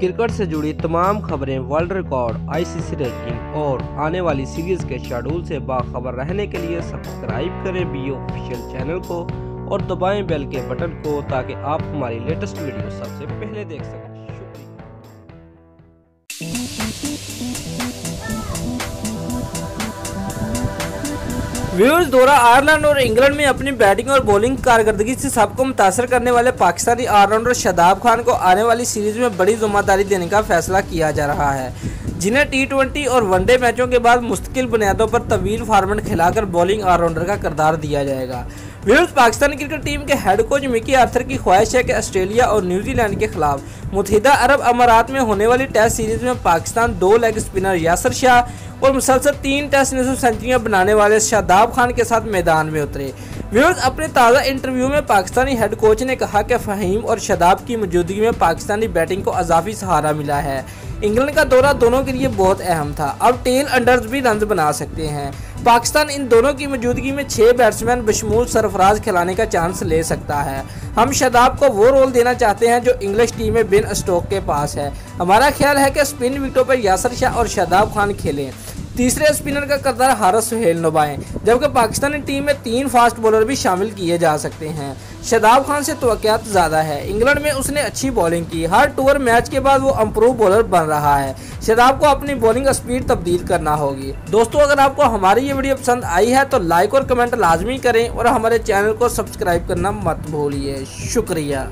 Cricket से जुड़ी तमाम खबरें, वर्ल्ड रिकॉर्ड, आईसीसी रैंकिंग और आने वाली सीरीज के शेड्यूल से बाखबर रहने के लिए सब्सक्राइब करें बी ऑफिशियल चैनल को और दबाएं बेल के बटन को ताकि आप हमारी लेटेस्ट वीडियो सबसे पहले देख सकें। व्यूअर्स, दौरा आयरलैंड और इंग्लैंड में अपनी बैटिंग और बॉलिंग कारकर्दगी से सबको मुतासर करने वाले पाकिस्तानी ऑलराउंडर शादाब खान को आने वाली सीरीज में बड़ी जिम्मेदारी देने का फैसला किया जा रहा है, जिन्हें टी20 और वनडे मैचों के बाद मुस्तकिल बुनियादों पर तवील फॉर्मेट खिलाकर बॉलिंग ऑलराउंडर का किरदार दिया जाएगा। व्यूअर्स, पाकिस्तानी क्रिकेट टीम के हेड कोच मिकी आर्थर की ख्वाहिश है कि ऑस्ट्रेलिया और न्यूजीलैंड के खिलाफ मुत्तहिदा अरब अमारात में होने वाली टेस्ट सीरीज में पाकिस्तान 2 लेग स्पिनर यासिर शाह और मुसलसल 3 टेस्ट निसफ सेंचुरियां बनाने वाले शादाब खान के साथ मैदान में उतरे। व्यूअर्स, अपने ताज़ा इंटरव्यू में पाकिस्तानी हेड कोच ने कहा कि फ़हीम और शादाब की मौजूदगी में पाकिस्तानी बैटिंग को अजाफी सहारा मिला है। इंग्लैंड का दौरा दोनों के लिए बहुत अहम था, अब टेल अंडर्स भी रन बना सकते हैं। पाकिस्तान इन दोनों की मौजूदगी में 6 बैट्समैन बशमूल सरफराज खिलाने का चांस ले सकता है। हम शादाब को वो रोल देना चाहते हैं जो इंग्लिश टीम में बिन स्टोक के पास है। हमारा ख्याल है कि स्पिन विकेटों पर यासिर शाह और शादाब खान खेलें, तीसरे स्पिनर का किरदार हारिस सुहेल निभाएं, जबकि पाकिस्तानी टीम में 3 फास्ट बॉलर भी शामिल किए जा सकते हैं। शादाब खान से तवक्कुआत ज़्यादा है, इंग्लैंड में उसने अच्छी बॉलिंग की, हर टूर मैच के बाद वो इम्प्रूव बॉलर बन रहा है। शादाब को अपनी बॉलिंग स्पीड तब्दील करना होगी। दोस्तों, अगर आपको हमारी ये वीडियो पसंद आई है तो लाइक और कमेंट लाजमी करें और हमारे चैनल को सब्सक्राइब करना मत भूलिए। शुक्रिया।